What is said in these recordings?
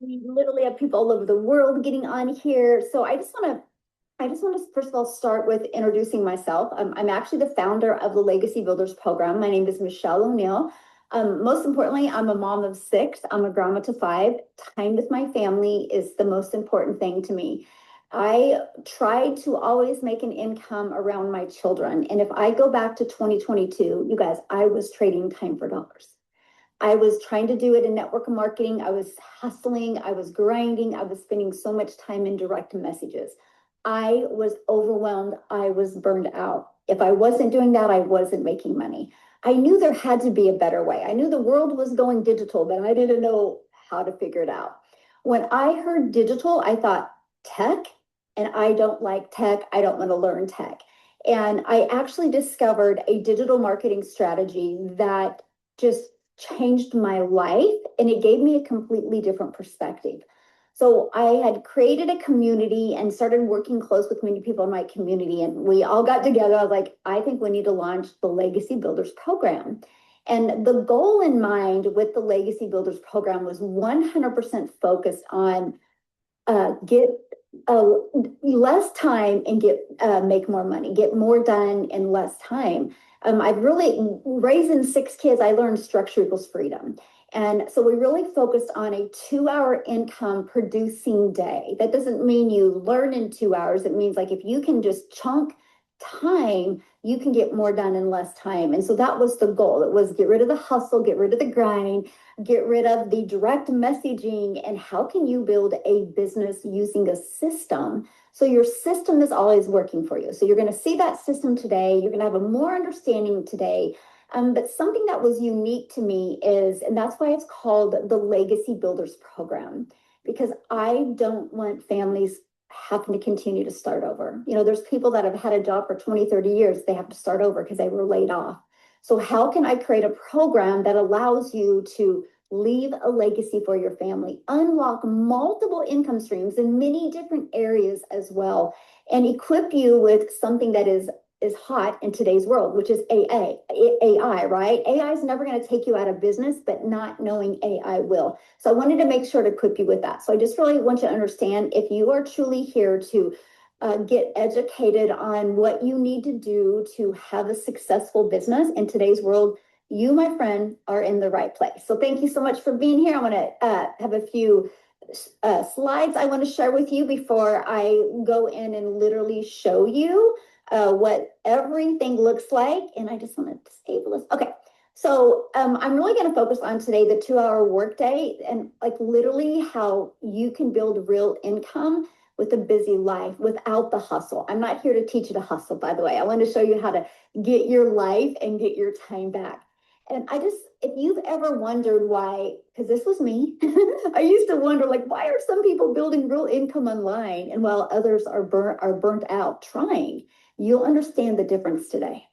We literally have people all over the world getting on here. So I just want to first of all start with introducing myself. I'm actually the founder of the Legacy Builders program. My name is Michelle O'Neill. Most importantly, I'm a mom of six. I'm a grandma to five. Time with my family is the most important thing to me. I try to always make an income around my children. And if I go back to 2022, you guys, I was trading time for dollars. I was trying to do it in network marketing. I was hustling. I was grinding. I was spending so much time in direct messages. I was overwhelmed. I was burned out. If I wasn't doing that, I wasn't making money. I knew there had to be a better way. I knew the world was going digital, but I didn't know how to figure it out. When I heard digital, I thought tech, and I don't like tech. I don't want to learn tech. And I actually discovered a digital marketing strategy that just changed my life, and it gave me a completely different perspective. So I had created a community and started working close with many people in my community, and we all got together. I was like, I think we need to launch the Legacy Builders program. And the goal in mind with the Legacy Builders program was 100% focused on get less time and get make more money, get more done in less time. I've really, raising six kids, I learned structure equals freedom. And so we really focused on a 2 hour income producing day. That doesn't mean you learn in 2 hours. It means like if you can just chunk time, you can get more done in less time. And so that was the goal. It was get rid of the hustle, get rid of the grind, get rid of the direct messaging, and how can you build a business using a system so your system is always working for you. So you're going to see that system today. You're going to have a more understanding today. But something that was unique to me is, and that's why it's called the Legacy Builders Program, because I don't want families having to continue to start over. You know, there's people that have had a job for 20, 30 years, they have to start over because they were laid off. So how can I create a program that allows you to leave a legacy for your family, unlock multiple income streams in many different areas as well, and equip you with something that is hot in today's world, which is AI, right? AI is never going to take you out of business, but not knowing AI will. So I wanted to make sure to equip you with that. So I just really want you to understand, if you are truly here to get educated on what you need to do to have a successful business in today's world, you, my friend, are in the right place. So thank you so much for being here. I want to have a few slides I want to share with you before I go in and literally show you what everything looks like. And I just want to disable this. Okay. So I'm really going to focus on today the 2 hour workday, and like literally how you can build real income with a busy life without the hustle. I'm not here to teach you to hustle, by the way. I want to show you how to get your life and get your time back. And if you've ever wondered why, because this was me, I used to wonder, like, why are some people building real income online and while others are burnt out trying? You'll understand the difference today.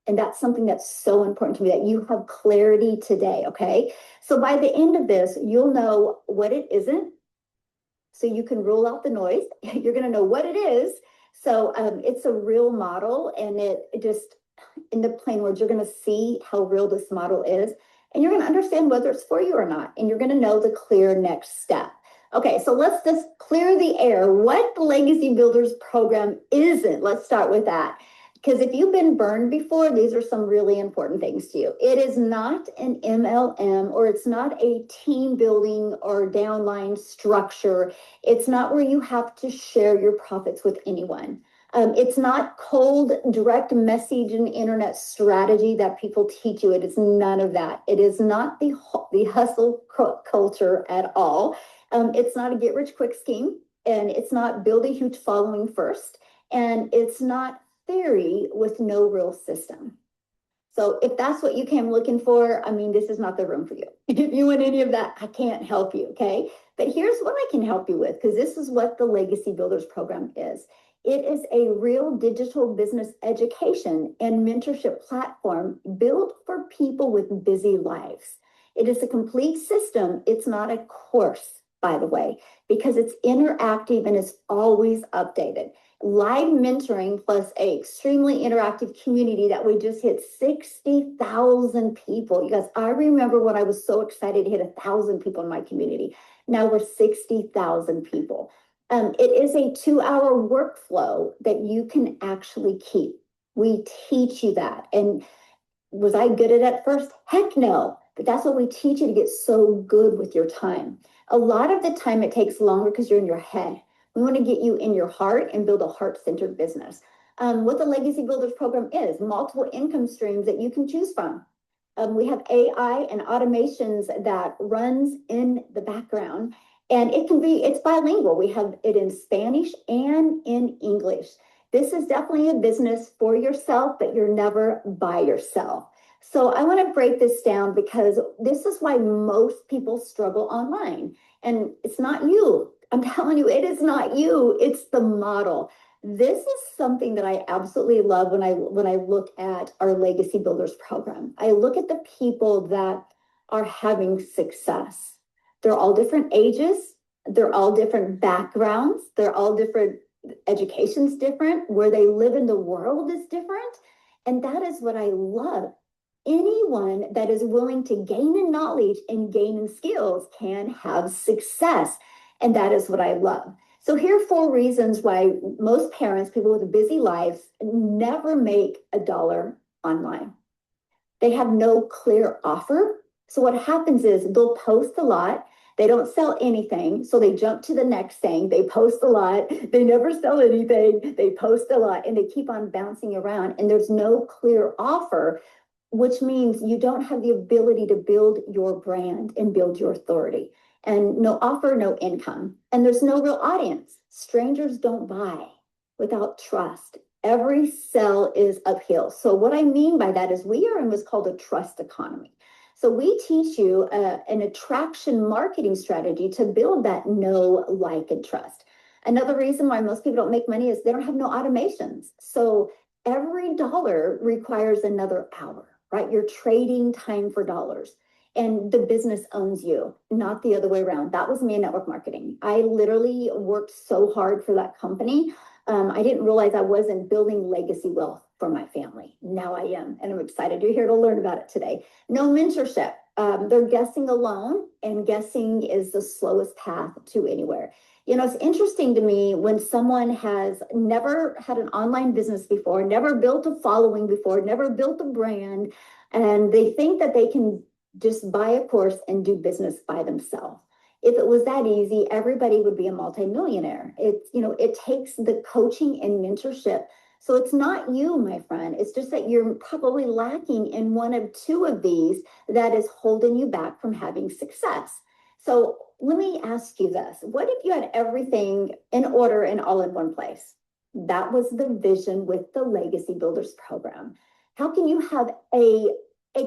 And that's something that's so important to me, that you have clarity today, okay? So by the end of this, you'll know what it isn't. So you can rule out the noise. You're going to know what it is. So it's a real model, and it just, in the plain words, you're going to see how real this model is, and you're going to understand whether it's for you or not, and you're going to know the clear next step. Okay, so let's just clear the air. What the Legacy Builders program isn't, let's start with that. Because if you've been burned before, these are some really important things to you. It is not an MLM, or it's not a team building or downline structure. It's not where you have to share your profits with anyone. It's not cold direct message and internet strategy that people teach you. It is none of that. It is not the hustle culture at all. It's not a get rich quick scheme, and it's not build a huge following first, and it's not theory with no real system. So if that's what you came looking for, I mean, this is not the room for you. If you want any of that, I can't help you, okay? But here's what I can help you with, because this is what the Legacy Builders program is. It is a real digital business education and mentorship platform built for people with busy lives. It is a complete system. It's not a course, by the way, because it's interactive and it's always updated. live mentoring plus a extremely interactive community that we just hit 60,000 people. You guys, I remember when I was so excited to hit 1,000 people in my community. Now we're 60,000 people. It is a 2-hour workflow that you can actually keep. We teach you that. And was I good at it at first? Heck no. But that's what we teach you to get so good with your time. A lot of the time it takes longer because you're in your head. We want to get you in your heart and build a heart-centered business. What the Legacy Builders program is, multiple income streams that you can choose from. We have AI and automations that runs in the background, and it's bilingual. We have it in Spanish and in English. This is definitely a business for yourself, but you're never by yourself. So I want to break this down because this is why most people struggle online. And it's not you. I'm telling you, it is not you. It's the model. This is something that I absolutely love when I look at our Legacy Builders program. I look at the people that are having success. They're all different ages. They're all different backgrounds. They're all different. Education's different. Where they live in the world is different. And that is what I love. Anyone that is willing to gain in knowledge and gain in skills can have success. And that is what I love. So here are 4 reasons why most parents, people with busy lives, never make a dollar online. They have no clear offer. So what happens is they'll post a lot. They don't sell anything. So they jump to the next thing. They post a lot. They never sell anything. They post a lot and they keep on bouncing around. And there's no clear offer, which means you don't have the ability to build your brand and build your authority. And no offer, no income. And there's no real audience. Strangers don't buy without trust. Every sell is uphill. So what I mean by that is we are in what's called a trust economy. So we teach you an attraction marketing strategy to build that know, like, and trust. Another reason why most people don't make money is they don't have no automations. So every dollar requires another hour, right? You're trading time for dollars. And the business owns you, not the other way around. That was me in network marketing. I literally worked so hard for that company. I didn't realize I wasn't building legacy wealth for my family. Now I am, and I'm excited you're here to learn about it today. No mentorship. They're guessing alone, and guessing is the slowest path to anywhere. You know, it's interesting to me when someone has never had an online business before, never built a following before, never built a brand, and they think that they can just buy a course and do business by themselves. If it was that easy, everybody would be a multimillionaire. It takes the coaching and mentorship. So it's not you, my friend. It's just that you're probably lacking in one of 2 of these that is holding you back from having success. So let me ask you this. What if you had everything in order and all in one place? That was the vision with the Legacy Builders program. How can you have a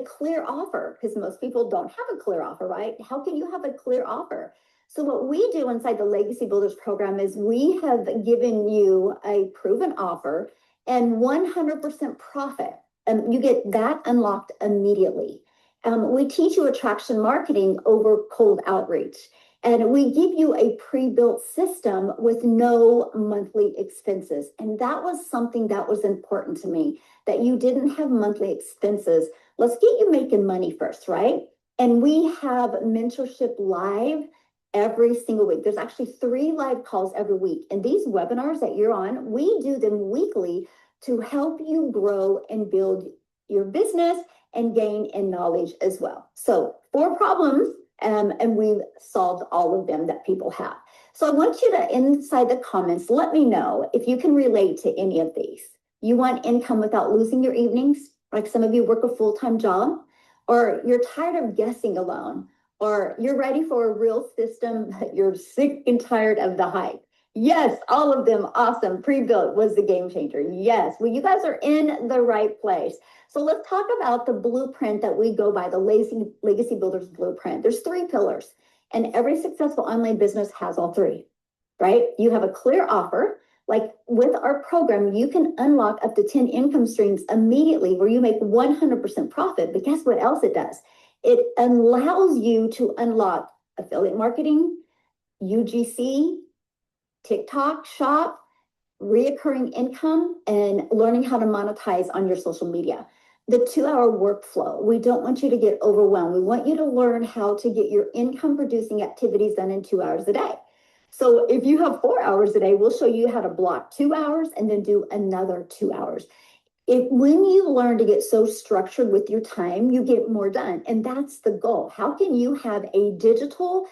clear offer? Because most people don't have a clear offer, right? How can you have a clear offer? So what we do inside the Legacy Builders program is we have given you a proven offer and 100% profit. And you get that unlocked immediately. We teach you attraction marketing over cold outreach. And we give you a pre-built system with no monthly expenses. And that was something that was important to me, that you didn't have monthly expenses. Let's get you making money first, right? And we have mentorship live every single week. There's actually 3 live calls every week. And these webinars that you're on, we do them weekly to help you grow and build your business and gain in knowledge as well. So 4 problems, and we've solved all of them that people have. So I want you to, inside the comments, let me know if you can relate to any of these. You want income without losing your evenings? Like some of you work a full-time job, or you're tired of guessing alone, or you're ready for a real system, but you're sick and tired of the hype. Yes, all of them, awesome. Pre-built was the game changer. Yes, well, you guys are in the right place. So let's talk about the blueprint that we go by, the Legacy Builders blueprint. There's 3 pillars, and every successful online business has all 3, right? You have a clear offer. Like with our program, you can unlock up to 10 income streams immediately where you make 100% profit. But guess what else it does? It allows you to unlock affiliate marketing, UGC, TikTok shop, reoccurring income, and learning how to monetize on your social media. The 2 hour workflow, we don't want you to get overwhelmed. We want you to learn how to get your income producing activities done in 2 hours a day. So if you have 4 hours a day, we'll show you how to block 2 hours and then do another 2 hours. When you learn to get so structured with your time, you get more done. And that's the goal. How can you have a digital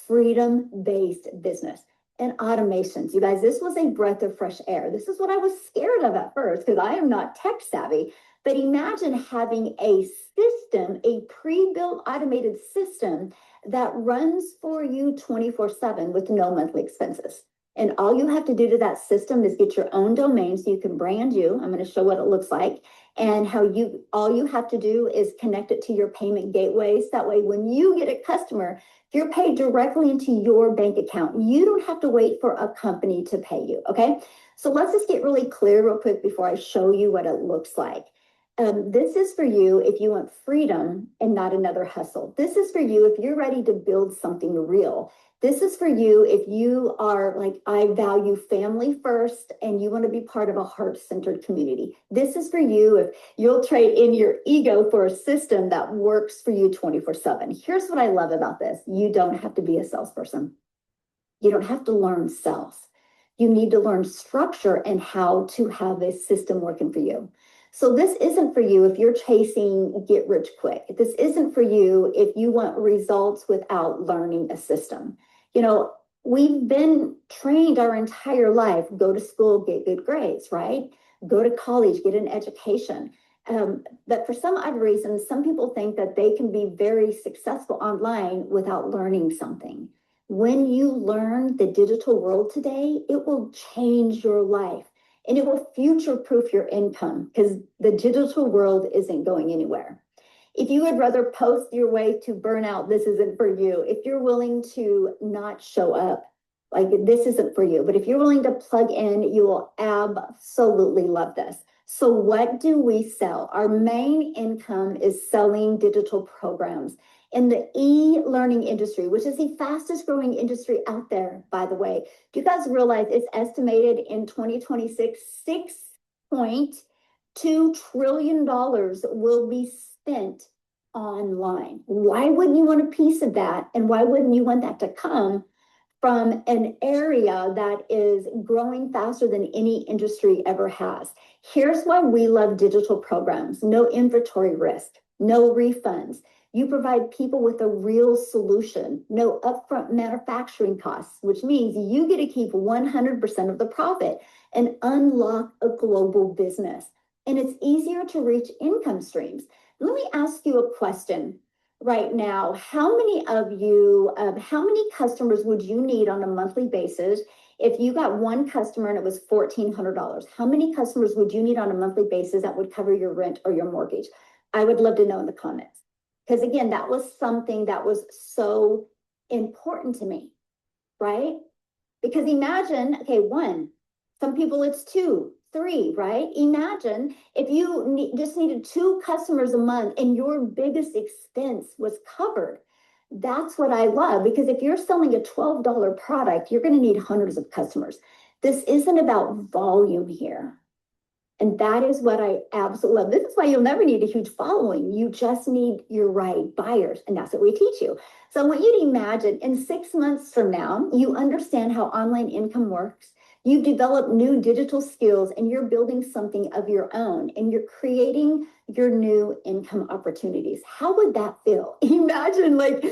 freedom-based business? And automations. You guys, this was a breath of fresh air. This is what I was scared of at first because I am not tech savvy. But imagine having a system, a pre-built automated system that runs for you 24/7 with no monthly expenses. And all you have to do to that system is get your own domain so you can brand you. I'm going to show what it looks like and all you have to do is connect it to your payment gateways. That way, when you get a customer, you're paid directly into your bank account. You don't have to wait for a company to pay you. Okay. So let's just get really clear real quick before I show you what it looks like. This is for you if you want freedom and not another hustle. This is for you if you're ready to build something real. This is for you if you are like, I value family first and you want to be part of a heart-centered community. This is for you if you'll trade in your ego for a system that works for you 24/7. Here's what I love about this. You don't have to be a salesperson. You don't have to learn sales. You need to learn structure and how to have a system working for you. So this isn't for you if you're chasing get rich quick. This isn't for you if you want results without learning a system. We've been trained our entire life, go to school, get good grades, right? Go to college, get an education. But for some odd reason, some people think that they can be very successful online without learning something. When you learn the digital world today, it will change your life and it will future-proof your income because the digital world isn't going anywhere. If you would rather post your way to burnout, this isn't for you. If you're willing to not show up, like this isn't for you. But if you're willing to plug in, you will absolutely love this. So what do we sell? Our main income is selling digital programs in the e-learning industry, which is the fastest growing industry out there, by the way. Do you guys realize it's estimated in 2026, $6.2 trillion will be spent online? Why wouldn't you want a piece of that? And why wouldn't you want that to come from an area that is growing faster than any industry ever has? Here's why we love digital programs. No inventory risk, no refunds. You provide people with a real solution, no upfront manufacturing costs, which means you get to keep 100% of the profit and unlock a global business. And it's easier to reach income streams. Let me ask you a question right now. How many customers would you need on a monthly basis if you got one customer and it was $1,400? How many customers would you need on a monthly basis that would cover your rent or your mortgage? I would love to know in the comments. Because again, that was something that was so important to me, right? Because imagine, okay, one, some people it's two, three, right? Imagine if you just needed two customers a month and your biggest expense was covered. That's what I love, because if you're selling a $12 product, you're going to need hundreds of customers. This isn't about volume here. And that is what I absolutely love. This is why you'll never need a huge following. You just need your right buyers. And that's what we teach you. So I want you to imagine in 6 months from now, you understand how online income works. You've developed new digital skills and you're building something of your own and you're creating your new income opportunities. How would that feel? Imagine like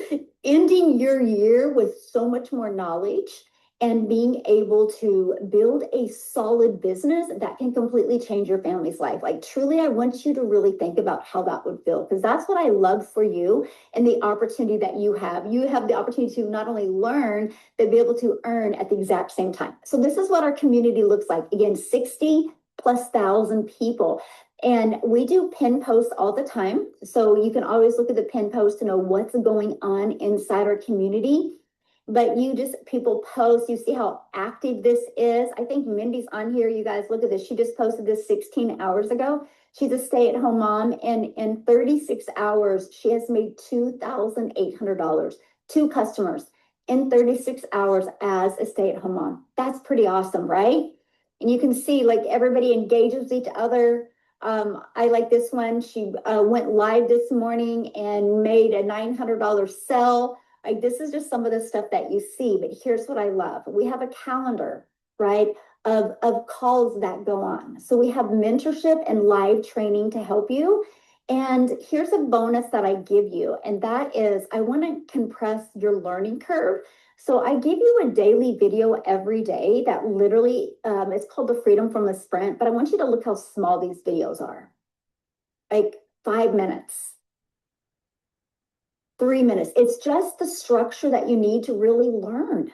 ending your year with so much more knowledge and being able to build a solid business that can completely change your family's life. Like truly, I want you to really think about how that would feel, because that's what I love for you and the opportunity that you have. You have the opportunity to not only learn, but be able to earn at the exact same time. So this is what our community looks like. Again, 60,000+ people. And we do pin posts all the time. So you can always look at the pin post to know what's going on inside our community. But people post, you see how active this is. I think Mindy's on here. You guys look at this. She just posted this 16 hours ago. She's a stay-at-home mom. And in 36 hours, she has made $2,800. Two customers in 36 hours as a stay-at-home mom. That's pretty awesome, right? And you can see like everybody engages with each other. I like this one. She went live this morning and made a $900 sell. Like this is just some of the stuff that you see, but here's what I love. We have a calendar, right, of calls that go on. So we have mentorship and live training to help you. And here's a bonus that I give you, and that is I want to compress your learning curve. So I give you a daily video every day that literally, it's called the Freedom from the Sprint, but I want you to look how small these videos are. Like 5 minutes, 3 minutes. It's just the structure that you need to really learn.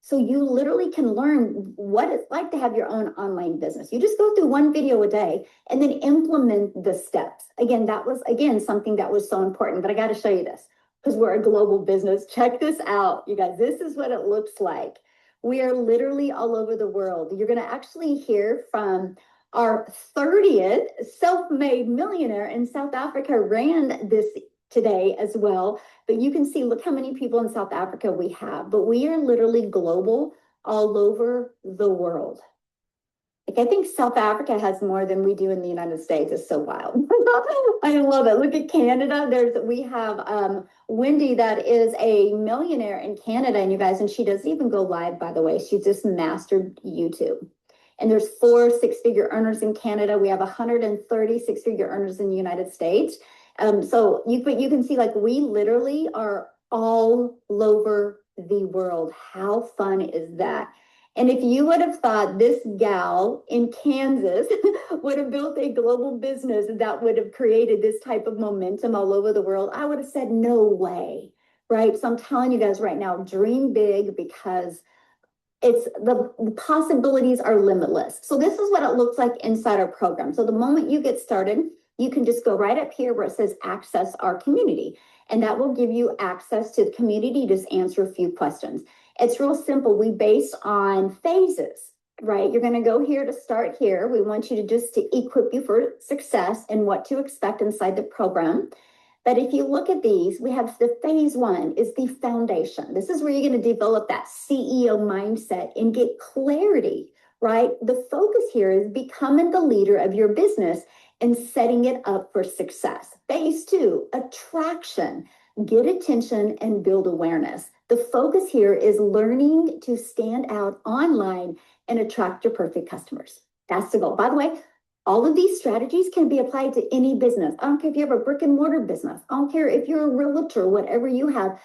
So you literally can learn what it's like to have your own online business. You just go through one video a day and then implement the steps. Again, that was, again, something that was so important, but I got to show you this because we're a global business. Check this out, you guys. This is what it looks like. We are literally all over the world. You're going to actually hear from our 30th self-made millionaire in South Africa, ran this today as well. But you can see, look how many people in South Africa we have. But we are literally global, all over the world. Like I think South Africa has more than we do in the United States. It's so wild. I love it. Look at Canada. We have Wendy that is a millionaire in Canada, and you guys, and she doesn't even go live, by the way. She's just mastered YouTube. And there's 4 six-figure earners in Canada. We have 130 six-figure earners in the United States. So you can see like we literally are all over the world. How fun is that? And if you would have thought this gal in Kansas would have built a global business that would have created this type of momentum all over the world, I would have said, no way, right? So I'm telling you guys right now, dream big because it's the possibilities are limitless. So this is what it looks like inside our program. So the moment you get started, you can just go right up here where it says access our community. And that will give you access to the community. Just answer a few questions. It's real simple. We base on phases, right? You're going to go here to start here. We want you to just to equip you for success and what to expect inside the program. But if you look at these, we have the phase 1 is the foundation. This is where you're going to develop that CEO mindset and get clarity, right? The focus here is becoming the leader of your business and setting it up for success. Phase 2, attraction, get attention and build awareness. The focus here is learning to stand out online and attract your perfect customers. That's the goal. By the way, all of these strategies can be applied to any business. I don't care if you have a brick and mortar business. I don't care if you're a realtor, whatever you have.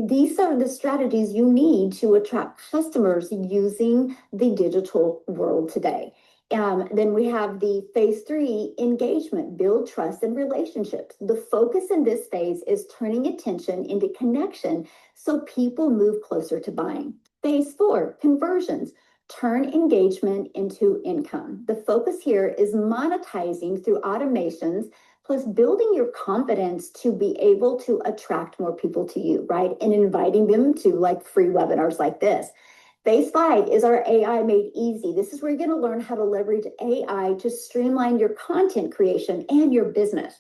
These are the strategies you need to attract customers using the digital world today. Then we have the phase 3, engagement, build trust and relationships. The focus in this phase is turning attention into connection so people move closer to buying. Phase 4, conversions, turn engagement into income. The focus here is monetizing through automations, plus building your confidence to be able to attract more people to you, right? And inviting them to like free webinars like this. Phase 5 is our AI made easy. This is where you're going to learn how to leverage AI to streamline your content creation and your business.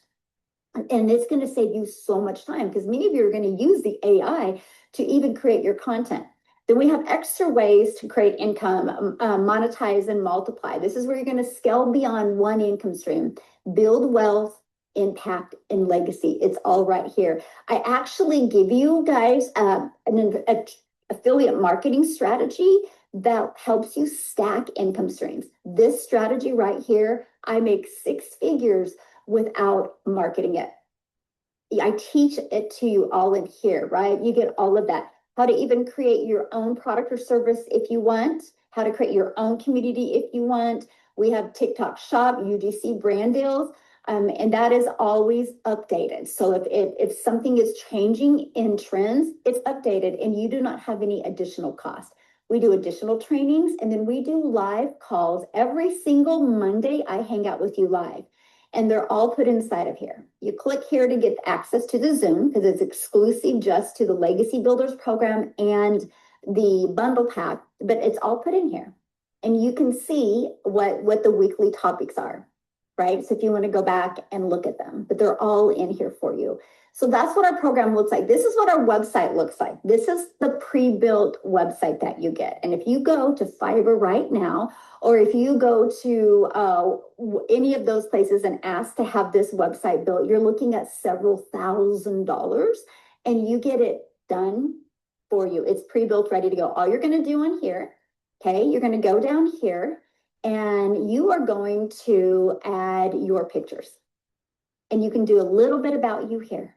And it's going to save you so much time because many of you are going to use the AI to even create your content. Then we have extra ways to create income, monetize and multiply. This is where you're going to scale beyond one income stream, build wealth, impact, and legacy. It's all right here. I actually give you guys an affiliate marketing strategy that helps you stack income streams. This strategy right here, I make 6 figures without marketing it. I teach it to you all in here, right? You get all of that. How to even create your own product or service if you want, how to create your own community if you want. We have TikTok Shop, UGC brand deals, and that is always updated. So if something is changing in trends, it's updated and you do not have any additional cost. We do additional trainings and then we do live calls. Every single Monday, I hang out with you live. And they're all put inside of here. You click here to get access to the Zoom because it's exclusive just to the Legacy Builders program and the bundle pack, but it's all put in here. And you can see what the weekly topics are, right? So if you want to go back and look at them, but they're all in here for you. So that's what our program looks like. This is what our website looks like. This is the pre-built website that you get. And if you go to Fiverr right now, or if you go to any of those places and ask to have this website built, you're looking at several $1,000s, and you get it done for you. It's pre-built, ready to go. All you're going to do on here, okay, you're going to go down here and you are going to add your pictures. And you can do a little bit about you here.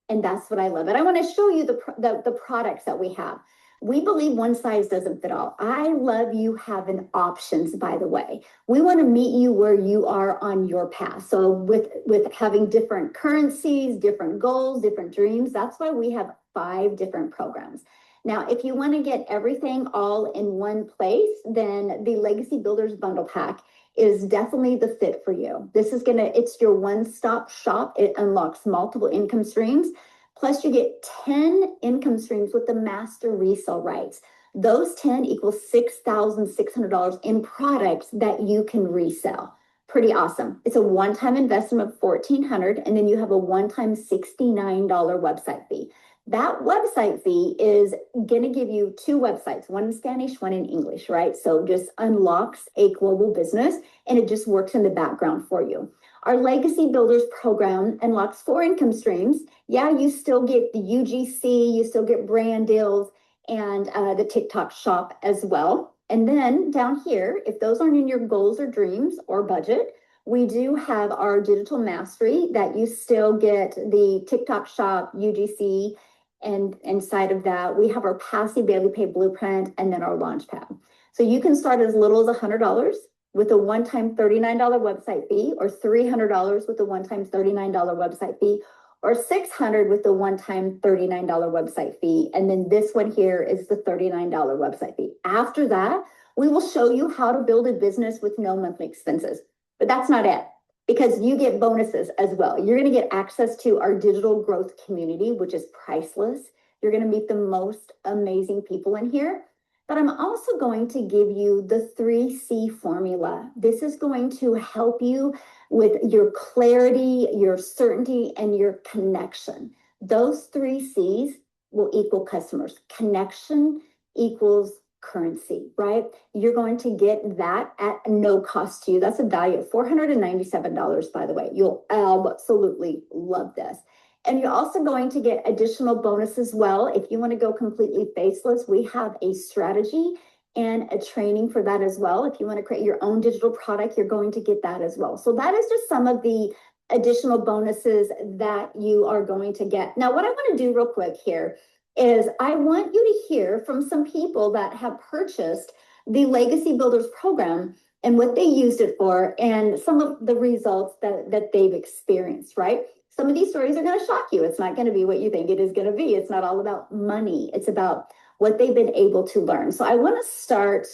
And that's what I love. And I want to show you the products that we have. We believe one size doesn't fit all. I love you having options, by the way. We want to meet you where you are on your path. So with having different currencies, different goals, different dreams, that's why we have 5 different programs. Now, if you want to get everything all in one place, then the Legacy Builders Bundle Pack is definitely the fit for you. It's your one-stop shop. It unlocks multiple income streams. Plus you get 10 income streams with the master resale rights. Those 10 equals $6,600 in products that you can resell. Pretty awesome. It's a one-time investment of $1,400, and then you have a one-time $69 website fee. That website fee is going to give you 2 websites, one in Spanish, one in English, right? So just unlocks a global business, and it just works in the background for you. Our Legacy Builders program unlocks 4 income streams. Yeah, you still get the UGC, you still get brand deals, and the TikTok shop as well. And then down here, if those aren't in your goals or dreams or budget, we do have our digital mastery that you still get the TikTok shop, UGC, and inside of that, we have our passive daily pay blueprint and then our launch pad. So you can start as little as $100 with a one-time $39 website fee, or $300 with a one-time $39 website fee, or $600 with the one-time $39 website fee. And then this one here is the $39 website fee. After that, we will show you how to build a business with no monthly expenses. But that's not it, because you get bonuses as well. You're going to get access to our digital growth community, which is priceless. You're going to meet the most amazing people in here. But I'm also going to give you the 3C formula. This is going to help you with your clarity, your certainty, and your connection. Those 3 C's will equal customers. Connection equals currency, right? You're going to get that at no cost to you. That's a value of $497, by the way. You'll absolutely love this. And you're also going to get additional bonus as well. If you want to go completely faceless, we have a strategy and a training for that as well. If you want to create your own digital product, you're going to get that as well. So that is just some of the additional bonuses that you are going to get. Now, what I want to do real quick here is I want you to hear from some people that have purchased the Legacy Builders program and what they used it for and some of the results that they've experienced, right? Some of these stories are going to shock you. It's not going to be what you think it is going to be. It's not all about money. It's about what they've been able to learn. So I want to start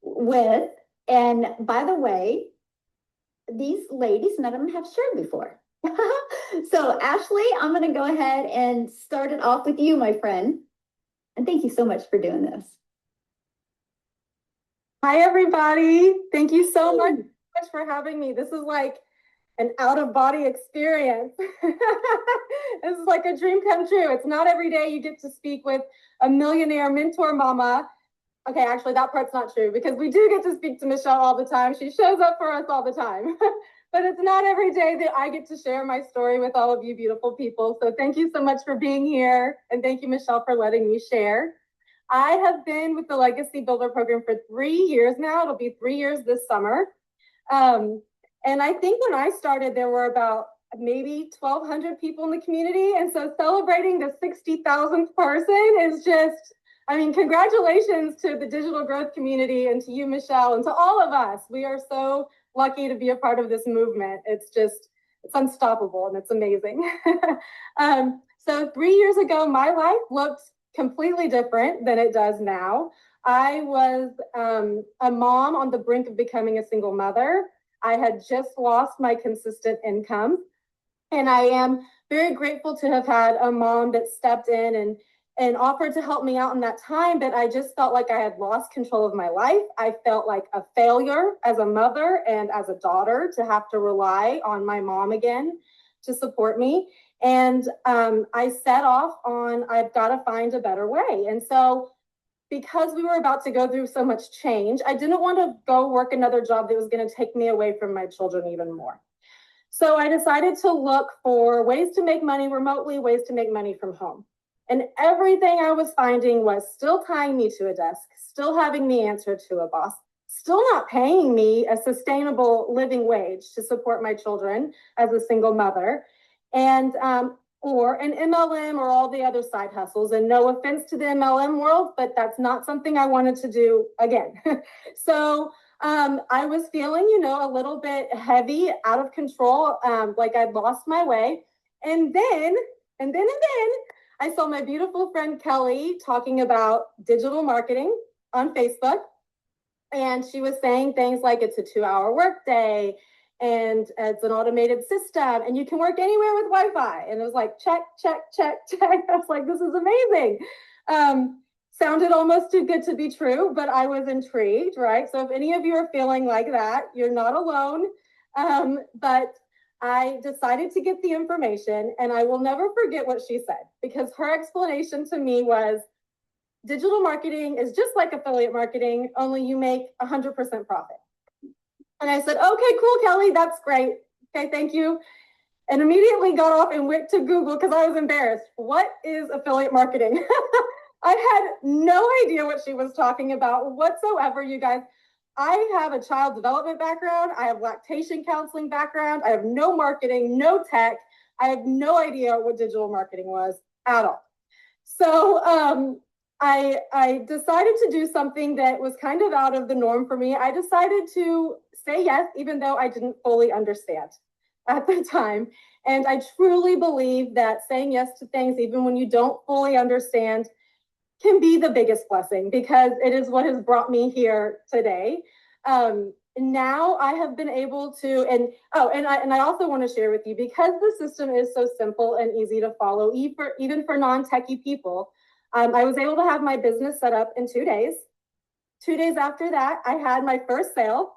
with, and by the way, these ladies, none of them have shared before. So Ashley, I'm going to go ahead and start it off with you, my friend. And thank you so much for doing this. Hi, everybody. Thank you so much for having me. This is like an out-of-body experience. This is like a dream come true. It's not every day you get to speak with a millionaire mentor mama. Okay, actually, that part's not true, because we do get to speak to Michelle all the time. She shows up for us all the time. But it's not every day that I get to share my story with all of you beautiful people. So thank you so much for being here. And thank you, Michelle, for letting me share. I have been with the Legacy Builder program for 3 years now. It'll be 3 years this summer. And I think when I started, there were about maybe 1,200 people in the community. And so celebrating the 60,000th person is just, I mean, congratulations to the digital growth community and to you, Michelle, and to all of us. We are so lucky to be a part of this movement. It's unstoppable and it's amazing. So 3 years ago, my life looked completely different than it does now. I was a mom on the brink of becoming a single mother. I had just lost my consistent income, and I am very grateful to have had a mom that stepped in and offered to help me out in that time, but I just felt like I had lost control of my life. I felt like a failure as a mother and as a daughter to have to rely on my mom again to support me. And I set off on, I've got to find a better way. And so because we were about to go through so much change, I didn't want to go work another job that was going to take me away from my children even more. So I decided to look for ways to make money remotely, ways to make money from home. And everything I was finding was still tying me to a desk, still having me answer to a boss, still not paying me a sustainable living wage to support my children as a single mother, and or an MLM or all the other side hustles. And no offense to the MLM world, but that's not something I wanted to do again. So I was feeling, a little bit heavy, out of control, like I'd lost my way. And then I saw my beautiful friend Kelly talking about digital marketing on Facebook. And she was saying things like it's a 2-hour workday and it's an automated system and you can work anywhere with Wi-Fi. And it was like, check, check, check, check. I was like, this is amazing. Sounded almost too good to be true, but I was intrigued, right? So if any of you are feeling like that, you're not alone. But I decided to get the information, and I will never forget what she said, because her explanation to me was, digital marketing is just like affiliate marketing, only you make 100% profit. And I said, okay, cool, Kelly, that's great. Okay, thank you. And immediately got off and went to Google because I was embarrassed. What is affiliate marketing? I had no idea what she was talking about whatsoever, you guys. I have a child development background. I have lactation counseling background. I have no marketing, no tech. I have no idea what digital marketing was at all. So I decided to do something that was kind of out of the norm for me. I decided to say yes, even though I didn't fully understand at the time. And I truly believe that saying yes to things, even when you don't fully understand, can be the biggest blessing, because it is what has brought me here today. Now I have been able to, and I also want to share with you, because the system is so simple and easy to follow, even for non-techie people, I was able to have my business set up in 2 days. 2 days after that, I had my first sale.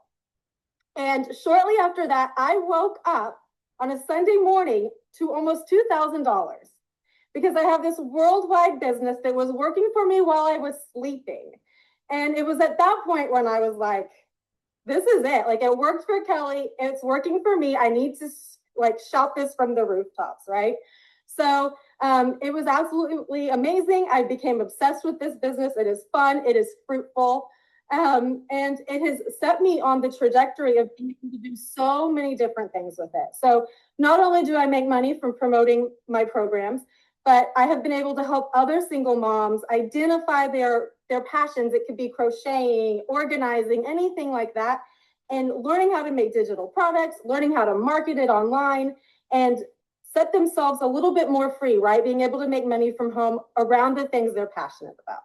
And shortly after that, I woke up on a Sunday morning to almost $2,000, because I have this worldwide business that was working for me while I was sleeping. And it was at that point when I was like, this is it. Like, it worked for Kelly. It's working for me. I need to shout this from the rooftops, right? So it was absolutely amazing. I became obsessed with this business. It is fun. It is fruitful. And it has set me on the trajectory of being able to do so many different things with it. So not only do I make money from promoting my programs, but I have been able to help other single moms identify their passions. It could be crocheting, organizing, anything like that, and learning how to make digital products, learning how to market it online, and set themselves a little bit more free, right? Being able to make money from home around the things they're passionate about.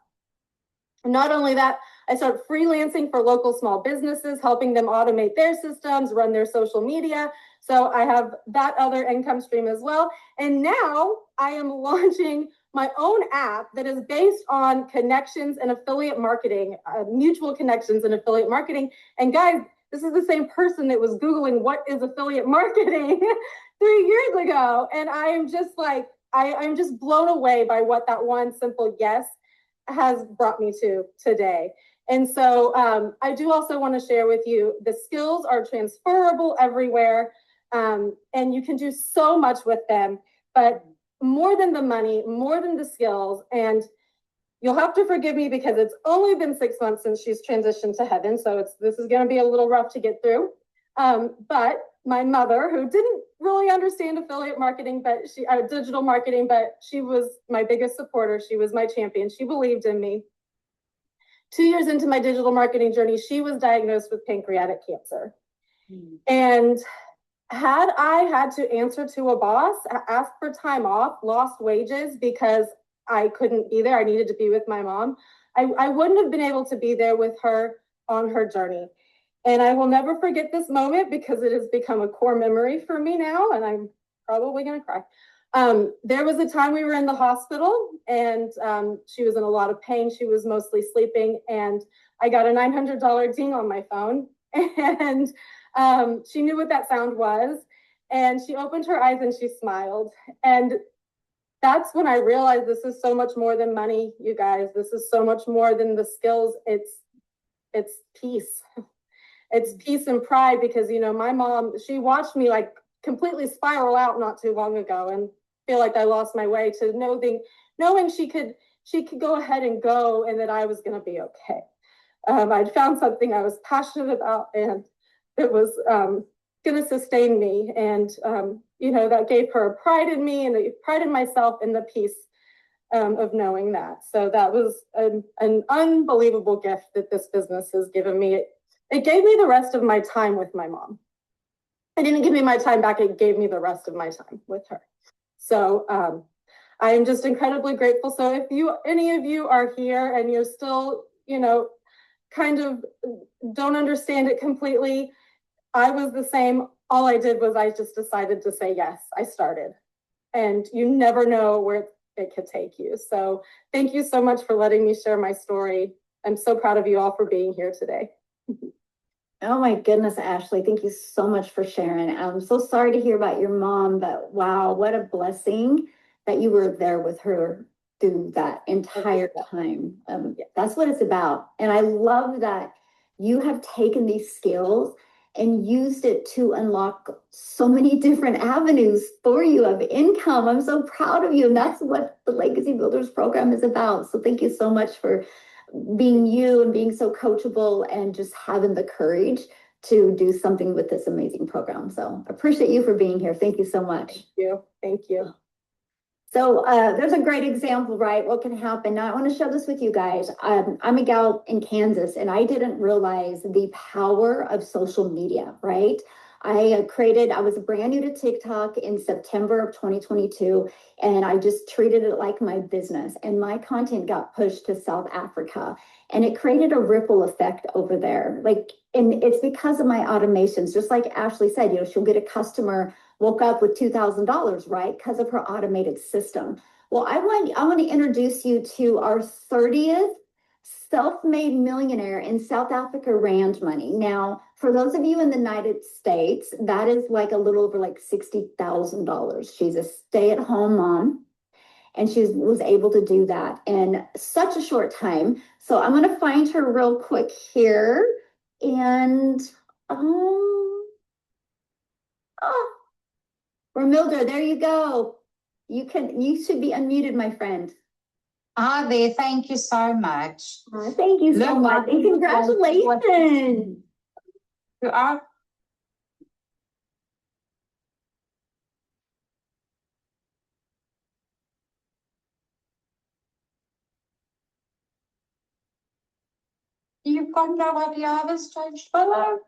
And not only that, I started freelancing for local small businesses, helping them automate their systems, run their social media. So I have that other income stream as well. And now I am launching my own app that is based on connections and affiliate marketing, mutual connections and affiliate marketing. And guys, this is the same person that was Googling what is affiliate marketing 3 years ago. And I am just like, I'm just blown away by what that one simple yes has brought me to today. And so I do also want to share with you, the skills are transferable everywhere, and you can do so much with them, but more than the money, more than the skills, and you'll have to forgive me because it's only been 6 months since she's transitioned to heaven, so this is going to be a little rough to get through. But my mother, who didn't really understand affiliate marketing, but digital marketing, but she was my biggest supporter. She was my champion. She believed in me. 2 years into my digital marketing journey, she was diagnosed with pancreatic cancer. And had I had to answer to a boss, ask for time off, lost wages because I couldn't be there, I needed to be with my mom, I wouldn't have been able to be there with her on her journey. And I will never forget this moment because it has become a core memory for me now, and I'm probably going to cry. There was a time we were in the hospital, and she was in a lot of pain. She was mostly sleeping, and I got a $900 ding on my phone, and she knew what that sound was. And she opened her eyes and she smiled. And that's when I realized this is so much more than money, you guys. This is so much more than the skills. It's peace. It's peace and pride, because, you know, my mom, she watched me like completely spiral out not too long ago and feel like I lost my way, to knowing she could go ahead and go, and that I was going to be okay. I'd found something I was passionate about, and it was going to sustain me. And, you know, that gave her a pride in me and a pride in myself, and the peace of knowing that. So that was an unbelievable gift that this business has given me. It gave me the rest of my time with my mom. It didn't give me my time back. It gave me the rest of my time with her. So I am just incredibly grateful. So if any of you are here and you're still, you know, kind of don't understand it completely, I was the same. All I did was I just decided to say yes. I started, and you never know where it could take you. So thank you so much for letting me share my story. I'm so proud of you all for being here today. Oh my goodness, Ashley, thank you so much for sharing. I'm so sorry to hear about your mom, but wow, what a blessing that you were there with her through that entire time. That's what it's about. And I love that you have taken these skills and used it to unlock so many different avenues for you of income. I'm so proud of you. And that's what the Legacy Builders program is about. So thank you so much for being you and being so coachable and just having the courage to do something with this amazing program. So appreciate you for being here. Thank you so much. Thank you. Thank you. So there's a great example, right? What can happen. Now I want to share this with you guys. I'm a gal in Kansas, and I didn't realize the power of social media, right? I was brand new to TikTok in September of 2022, and I just treated it like my business. And my content got pushed to South Africa, and it created a ripple effect over there. And it's because of my automations, just like Ashley said, you know, she'll get a customer, woke up with $2,000, right? Because of her automated system. Well, I want to introduce you to our 30th self-made millionaire in South Africa, Rand money. Now, for those of you in the United States, that is like a little over like $60,000. She's a stay-at-home mom, and she was able to do that in such a short time. So I'm going to find her real quick here. And oh, Ramilda, there you go. You should be unmuted, my friend. Ah, there. Thank you so much. Thank you so much. And congratulations. You are. You can't know what the others changed. Hello.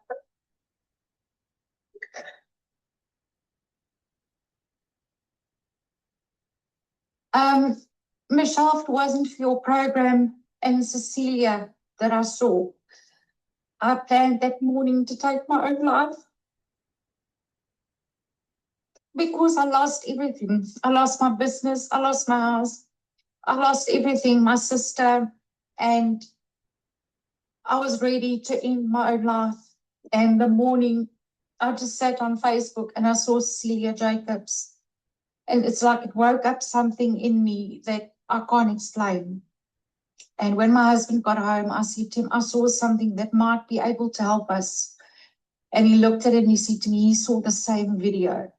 Michelle, if it wasn't for your program and Cecilia that I saw, I planned that morning to take my own life because I lost everything. I lost my business, I lost my house, I lost everything, my sister, and I was ready to end my own life. And the morning, I just sat on Facebook and I saw Cecilia Jacobs. And it's like it woke up something in me that I can't explain. And when my husband got home, I said to him, I saw something that might be able to help us. And he looked at it and he said to me, he saw the same video.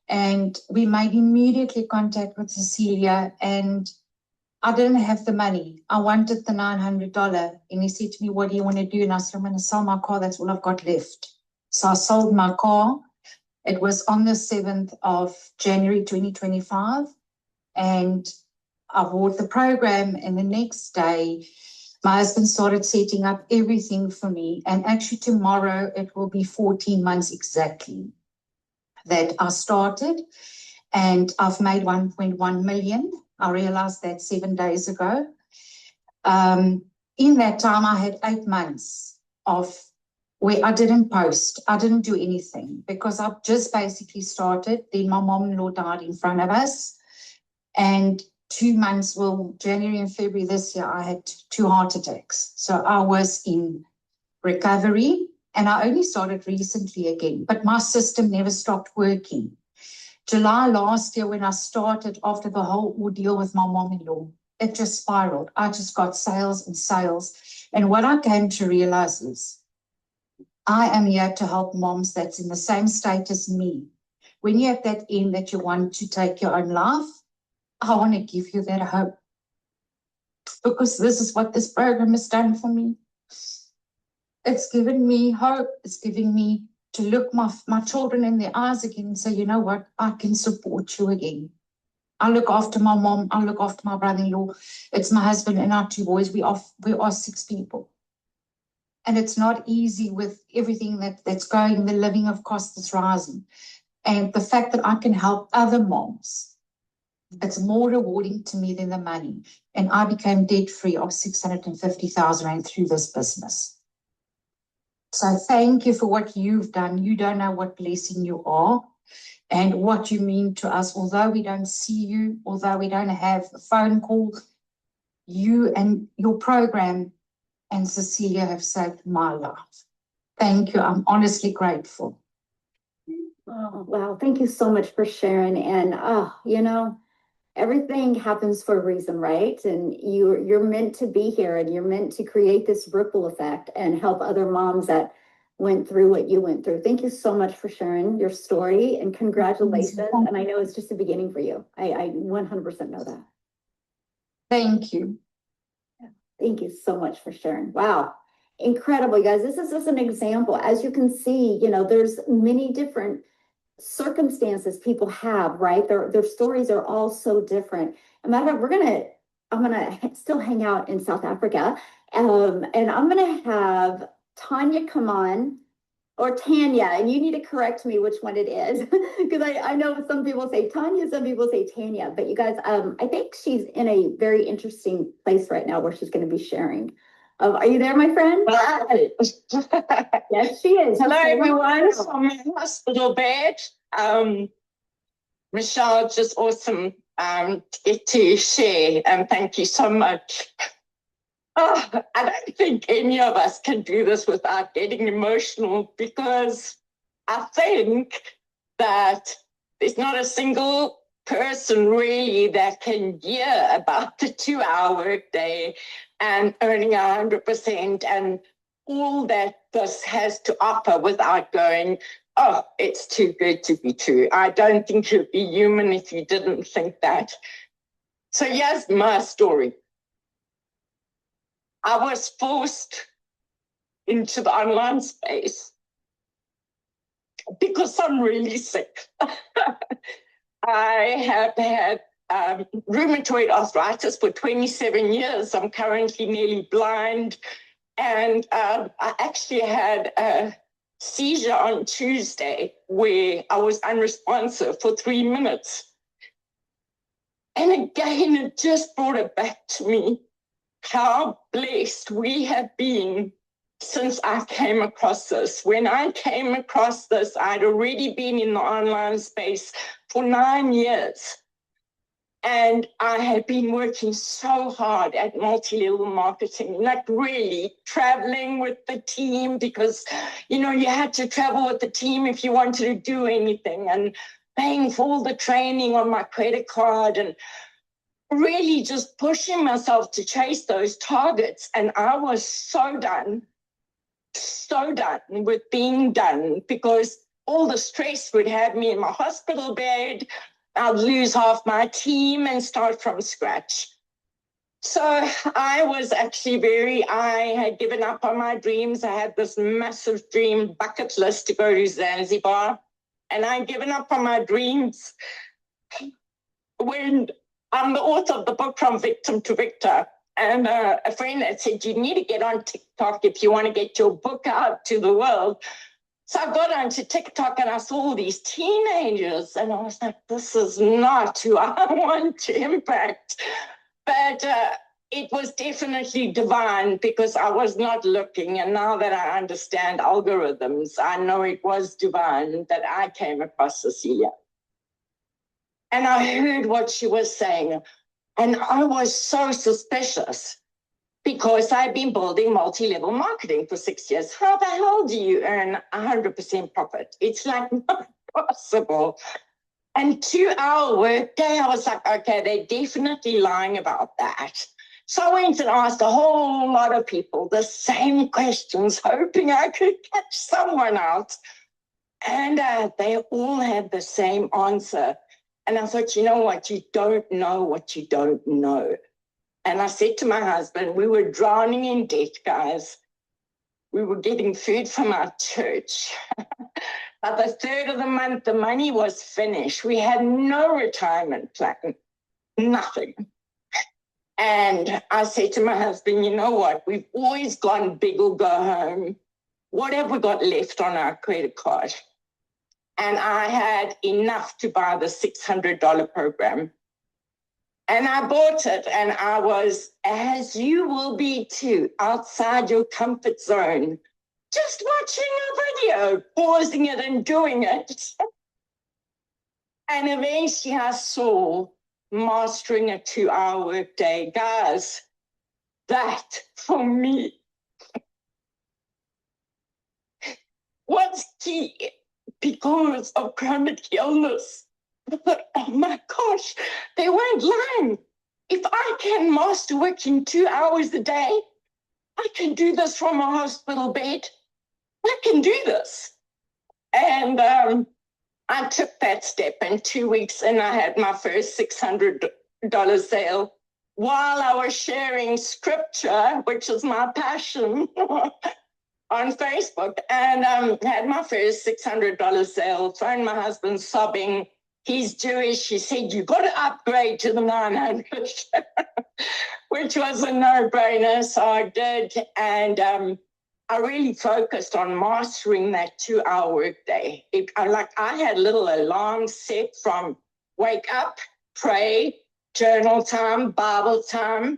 And we made immediately contact with Cecilia, and I didn't have the money. I wanted the $900. And he said to me, what do you want to do? And I said, I'm going to sell my car. That's all I've got left. So I sold my car. It was on the 7th of January, 2025. And I bought the program. And the next day, my husband started setting up everything for me. And actually tomorrow, it will be 14 months exactly that I started. And I've made 1.1 million. I realized that 7 days ago. In that time, I had 8 months of where I didn't post. I didn't do anything because I've just basically started. Then my mom-in-law died in front of us. And 2 months, January and February this year, I had 2 heart attacks. So I was in recovery. And I only started recently again, but my system never stopped working. July last year, when I started after the whole ordeal with my mom-in-law, it just spiraled. I just got sales and sales. And what I came to realize is I am here to help moms that's in the same state as me. When you have that end that you want to take your own life, I want to give you that hope. Because this is what this program has done for me. It's given me hope. It's giving me to look my children in their eyes again and say, you know what, I can support you again. I look after my mom. I look after my brother-in-law. It's my husband and our two boys. We are 6 people. And it's not easy with everything that's going, the living of cost that's rising. And the fact that I can help other moms, it's more rewarding to me than the money. And I became debt-free of 650,000 Rand through this business. So thank you for what you've done. You don't know what blessing you are and what you mean to us. Although we don't see you, although we don't have a phone call, you and your program and Cecilia have saved my life. Thank you. I'm honestly grateful. Oh, wow. Thank you so much for sharing. And, everything happens for a reason, right? And you're meant to be here, and you're meant to create this ripple effect and help other moms that went through what you went through. Thank you so much for sharing your story, and congratulations. And I know it's just the beginning for you. I 100% know that. Thank you. Thank you so much for sharing. Wow. Incredible, you guys. This is just an example. As you can see, there's many different circumstances people have, right? Their stories are all so different. As a matter of fact, I'm gonna still hang out in South Africa, and I'm gonna have Tanya come on, or Tanya, and you need to correct me which one it is, because I know some people say Tanya, some people say Tanya, but you guys, I think she's in a very interesting place right now where she's going to be sharing. Are you there, my friend? Right. Yes, she is. Hello, everyone, from my hospital bed. Michelle, just awesome to get to share, and thank you so much. Oh, I don't think any of us can do this without getting emotional, because I think that there's not a single person really that can hear about the 2-hour workday and earning 100% and all that this has to offer without going, oh, it's too good to be true. I don't think you'd be human if you didn't think that. So here's my story. I was forced into the online space because I'm really sick. I have had rheumatoid arthritis for 27 years. I'm currently nearly blind. And I actually had a seizure on Tuesday where I was unresponsive for 3 minutes. And again, it just brought it back to me how blessed we have been since I came across this. When I came across this, I'd already been in the online space for 9 years. And I had been working so hard at multi-level marketing, like really traveling with the team, because, you had to travel with the team if you wanted to do anything, and paying for all the training on my credit card, and really just pushing myself to chase those targets. And I was so done with being done, because all the stress would have me in my hospital bed. I'd lose half my team and start from scratch. So I was actually I had given up on my dreams. I had this massive dream bucket list to go to Zanzibar, and I'd given up on my dreams when I'm the author of the book From Victim to Victor. And a friend had said, you need to get on TikTok if you want to get your book out to the world. So I got onto TikTok and I saw all these teenagers, and I was like, this is not who I want to impact. But it was definitely divine, because I was not looking. And now that I understand algorithms, I know it was divine that I came across Cecilia. And I heard what she was saying. And I was so suspicious, because I've been building multi-level marketing for 6 years. How the hell do you earn 100% profit? It's like not possible. And 2-hour workday, I was like, okay, they're definitely lying about that. So I went and asked a whole lot of people the same questions, hoping I could catch someone out. And they all had the same answer. And I thought, you know what? You don't know what you don't know. And I said to my husband, we were drowning in debt, guys. We were getting food from our church. By the third of the month, the money was finished. We had no retirement plan, nothing. And I said to my husband, you know what? We've always gone big or go home. What have we got left on our credit card? And I had enough to buy the $600 program. And I bought it, and I was, as you will be too, outside your comfort zone, just watching a video, pausing it and doing it. And eventually I saw mastering a 2-hour workday. Guys, that for me was key because of chronic illness. But oh my gosh, they weren't lying. If I can master working 2 hours a day, I can do this from a hospital bed. I can do this. And I took that step in 2 weeks, and I had my first $600 sale while I was sharing scripture, which is my passion, on Facebook, and had my first $600 sale. Phoned my husband sobbing. He's Jewish. He said, you got to upgrade to the 900, which was a no-brainer. So I did. And I really focused on mastering that 2-hour workday. I had little alarms set from wake up, pray, journal time, Bible time,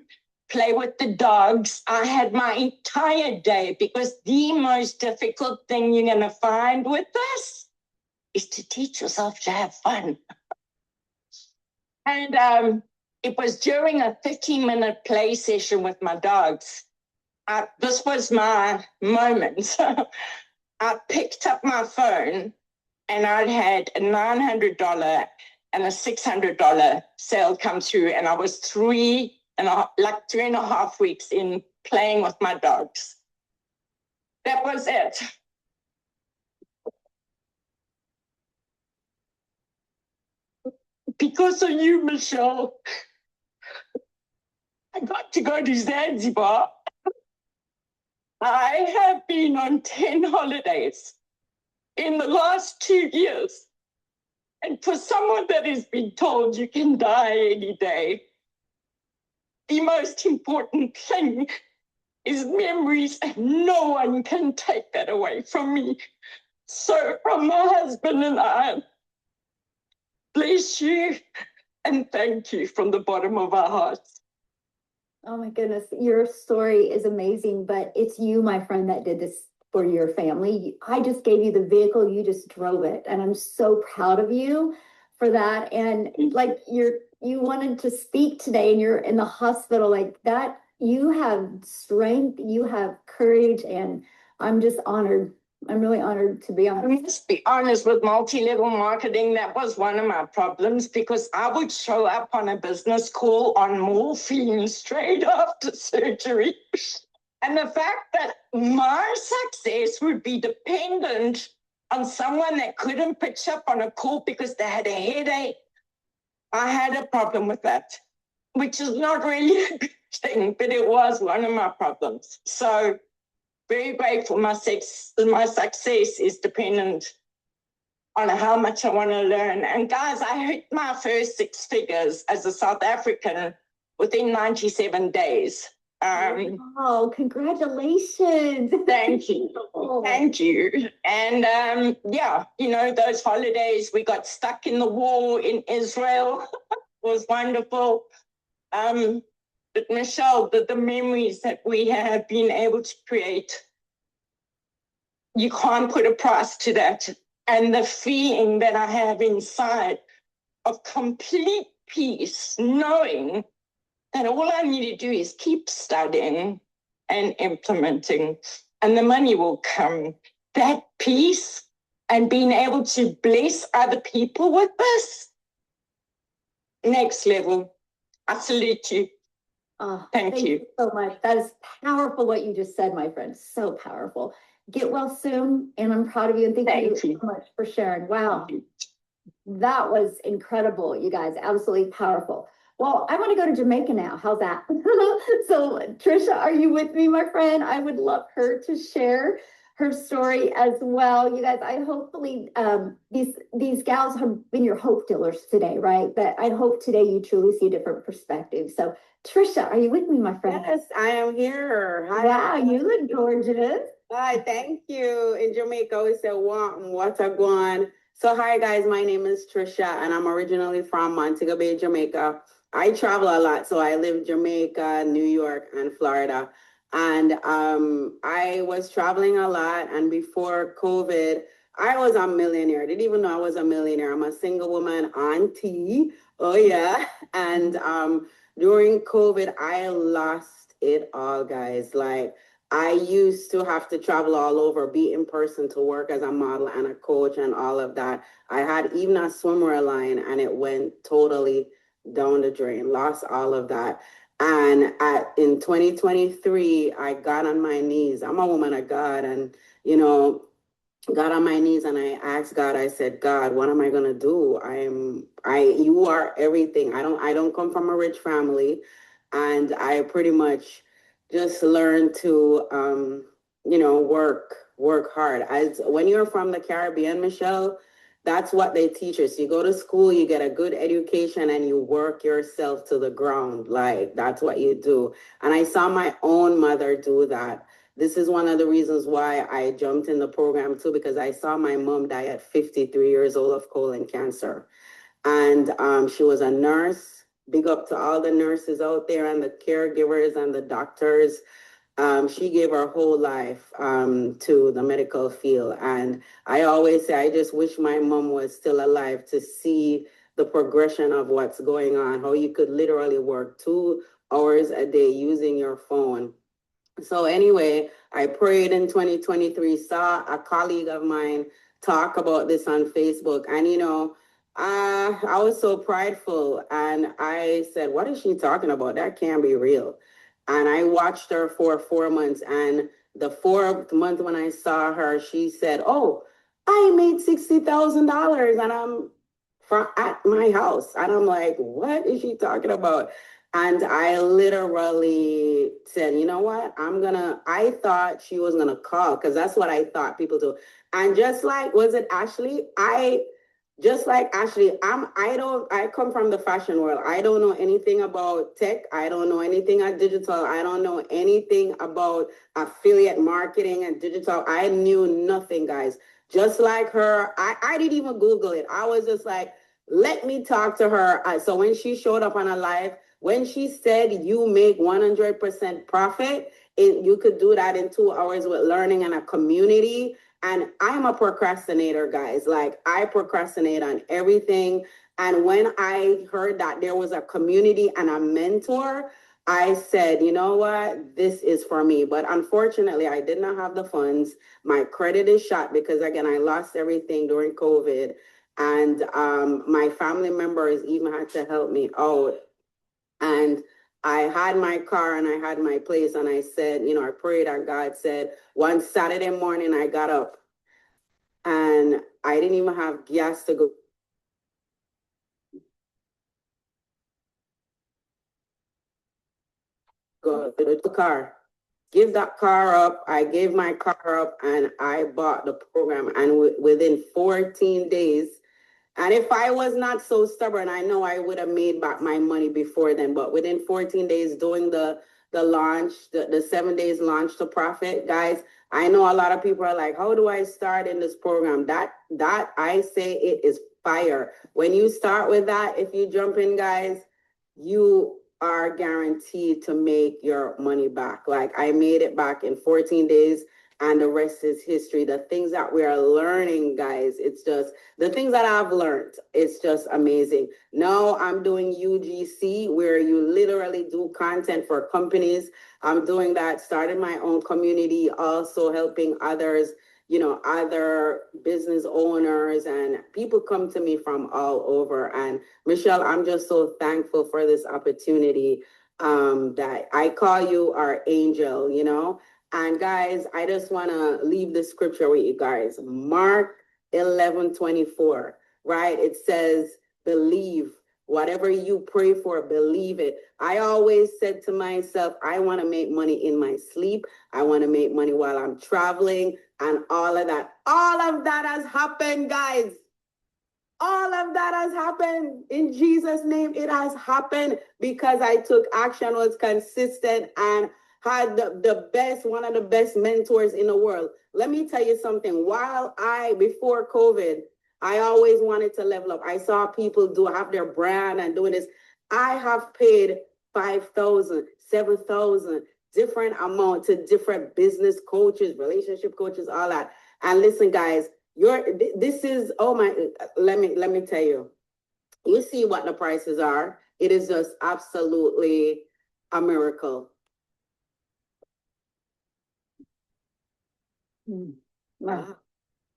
play with the dogs. I had my entire day, because the most difficult thing you're going to find with this is to teach yourself to have fun. And it was during a 15-minute play session with my dogs. This was my moment. I picked up my phone, and I'd had a $900 and a $600 sale come through, and I was 3.5 weeks in playing with my dogs. That was it. Because of you, Michelle, I got to go to Zanzibar. I have been on 10 holidays in the last 2 years. And for someone that has been told you can die any day, the most important thing is memories, and no one can take that away from me. So from my husband and I, bless you and thank you from the bottom of our hearts. Oh my goodness, your story is amazing, but it's you, my friend, that did this for your family. I just gave you the vehicle, you just drove it, and I'm so proud of you for that. And like you wanted to speak today, and you're in the hospital like that. You have strength, you have courage, and I'm just honored. I'm really honored to be on. I must be honest, with multi-level marketing, that was one of my problems, because I would show up on a business call on morphine straight after surgery. And the fact that my success would be dependent on someone that couldn't pitch up on a call because they had a headache, I had a problem with that, which is not really a good thing, but it was one of my problems. So very grateful. My success is dependent on how much I want to learn. And guys, I hit my first 6 figures as a South African within 97 days. Oh, congratulations. Thank you. Thank you. And yeah, those holidays, we got stuck in the war in Israel. It was wonderful. But Michelle, the memories that we have been able to create, you can't put a price to that. And the feeling that I have inside of complete peace, knowing that all I need to do is keep studying and implementing, and the money will come. That peace and being able to bless other people with this, next level. I salute you. Oh, Thank you so much. That is powerful what you just said, my friend. So powerful. Get well soon, and I'm proud of you. And thank you so much for sharing. Wow. That was incredible, you guys. Absolutely powerful. Well, I want to go to Jamaica now. How's that? So, Trisha, are you with me, my friend? I would love her to share her story as well. You guys, I hopefully these gals have been your hope dealers today, right? But I hope today you truly see a different perspective. So, Trisha, are you with me, my friend? Yes, I am here. Hi. Wow, you look gorgeous. Hi, thank you. In Jamaica, we say what a guan. So hi guys, my name is Trisha and I'm originally from Montego Bay, Jamaica. I travel a lot, so I live Jamaica, New York, and Florida. And I was traveling a lot, and before COVID, I was a millionaire. Didn't even know I was a millionaire. I'm a single woman auntie. Oh yeah. And during COVID, I lost it all, guys. Like I used to have to travel all over, be in person to work as a model and a coach and all of that. I had even a swimwear line and it went totally down the drain, lost all of that. And in 2023, I got on my knees. I'm a woman of God, and got on my knees and I asked God, I said, God, what am I gonna do? You are everything. I don't come from a rich family, and I pretty much just learned to work hard. As when you're from the Caribbean, Michelle, that's what they teach us. You go to school, you get a good education, and you work yourself to the ground. Like that's what you do. And I saw my own mother do that. This is one of the reasons why I jumped in the program too, because I saw my mom die at 53 years old of colon cancer. And she was a nurse. Big up to all the nurses out there and the caregivers and the doctors. She gave her whole life to the medical field. And I always say, I just wish my mom was still alive to see the progression of what's going on, how you could literally work 2 hours a day using your phone. So anyway, I prayed in 2023, saw a colleague of mine talk about this on Facebook. And, I was so prideful. And I said, what is she talking about? That can't be real. And I watched her for 4 months. And the 4th month when I saw her, she said, oh, I made $60,000 and I'm at my house. And I'm like, what is she talking about? And I literally said, you know what? I thought she was gonna call because that's what I thought people do. And just like, was it Ashley? I come from the fashion world. I don't know anything about tech. I don't know anything at digital. I don't know anything about affiliate marketing and digital. I knew nothing, guys. Just like her, I didn't even Google it. I was just like, let me talk to her. So when she showed up on a live, when she said you make 100% profit, you could do that in 2 hours with learning and a community. And I'm a procrastinator, guys. Like I procrastinate on everything. And when I heard that there was a community and a mentor, I said, you know what, this is for me. But unfortunately, I did not have the funds. My credit is shot because, again, I lost everything during COVID. And my family members even had to help me out. And I had my car and I had my place. And I said, I prayed and God said, one Saturday morning, I got up and I didn't even have gas to go to the car. Give that car up. I gave my car up and I bought the program. And within 14 days, and if I was not so stubborn, I know I would have made back my money before then. But within 14 days doing the launch, the 7 days launch to profit, guys, I know a lot of people are like, how do I start in this program? That I say it is fire. When you start with that, if you jump in, guys, you are guaranteed to make your money back. Like I made it back in 14 days. and the rest is history. The things that we are learning, guys, it's just the things that I've learned. It's just amazing. Now I'm doing UGC, where you literally do content for companies. I'm doing that, starting my own community, also helping others, other business owners, and people come to me from all over. And Michelle, I'm just so thankful for this opportunity, that I call you our angel. And guys, I just want to leave the scripture with you guys. Mark 11:24, right? It says, believe. Whatever you pray for, believe it. I always said to myself, I want to make money in my sleep. I want to make money while I'm traveling, and all of that. All of that has happened, guys. All of that has happened. In Jesus' name, it has happened because I took action, was consistent, and had one of the best mentors in the world. Let me tell you something. Before COVID, I always wanted to level up. I saw people have their brand and doing this. I have paid 5,000, 7,000, different amount to different business coaches, relationship coaches, all that. And listen, guys, this is, oh my, let me tell you. You see what the prices are. It is just absolutely a miracle. Wow.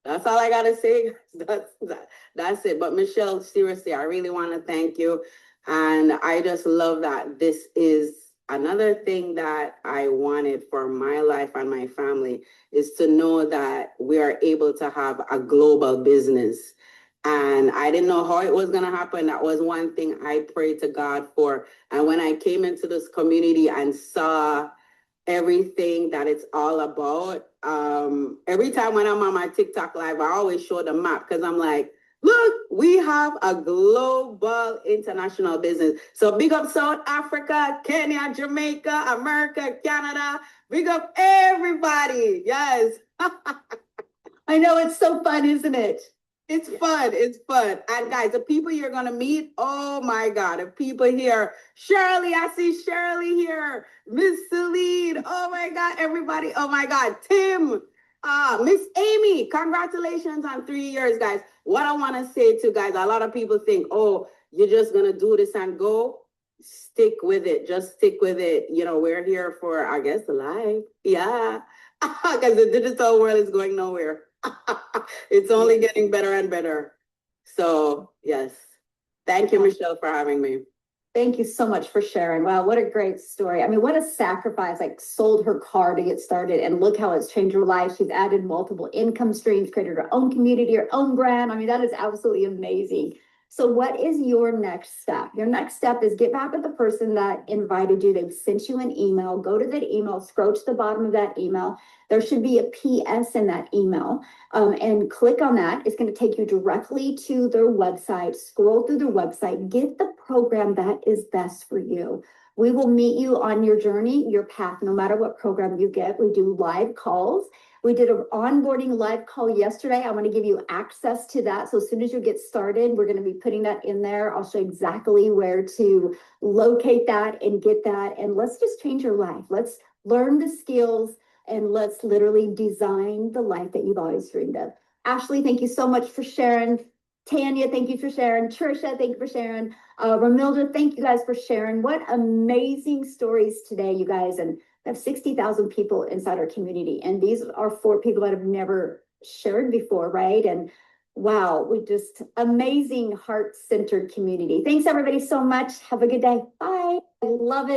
That's all I gotta say. That's it. But Michelle, seriously, I really want to thank you. And I just love that this is another thing that I wanted for my life and my family, is to know that we are able to have a global business. And I didn't know how it was going to happen. That was one thing I prayed to God for. And when I came into this community and saw everything that it's all about, every time when I'm on my TikTok live, I always show the map, because I'm like, look, we have a global international business. So big up South Africa, Kenya, Jamaica, America, Canada. Big up everybody. Yes. I know, it's so fun, isn't it? It's fun. It's fun. And guys, the people you're going to meet, oh my God, the people here. Shirley, I see Shirley here. Miss Celine, oh my God, everybody. Oh my God, Tim, Miss Amy, congratulations on 3 years, guys. What I want to say to guys, a lot of people think, oh, you're just going to do this and go. Stick with it. Just stick with it. We're here for, I guess, life. Yeah. Because the digital world is going nowhere. It's only getting better and better. So, yes. Thank you, Michelle, for having me. Thank you so much for sharing. Wow, what a great story. I mean, what a sacrifice, like sold her car to get started, and look how it's changed her life. She's added multiple income streams, created her own community, her own brand. I mean, that is absolutely amazing. So what is your next step? Your next step is get back with the person that invited you. They've sent you an email. Go to that email, scroll to the bottom of that email. There should be a PS in that email, and click on that. It's going to take you directly to their website. Scroll through their website. Get the program that is best for you. We will meet you on your journey, your path, no matter what program you get. We do live calls. We did an onboarding live call yesterday. I'm going to give you access to that. So as soon as you get started, we're going to be putting that in there. I'll show you exactly where to locate that and get that. And let's just change your life. Let's learn the skills and let's literally design the life that you've always dreamed of. Ashley, thank you so much for sharing. Tanya, thank you for sharing. Trisha, thank you for sharing. Ramilda, thank you guys for sharing. What amazing stories today, you guys. And we have 60,000 people inside our community. And these are 4 people that have never shared before, right? And wow, we just amazing heart-centered community. Thanks everybody so much. Have a good day. Bye. I love it.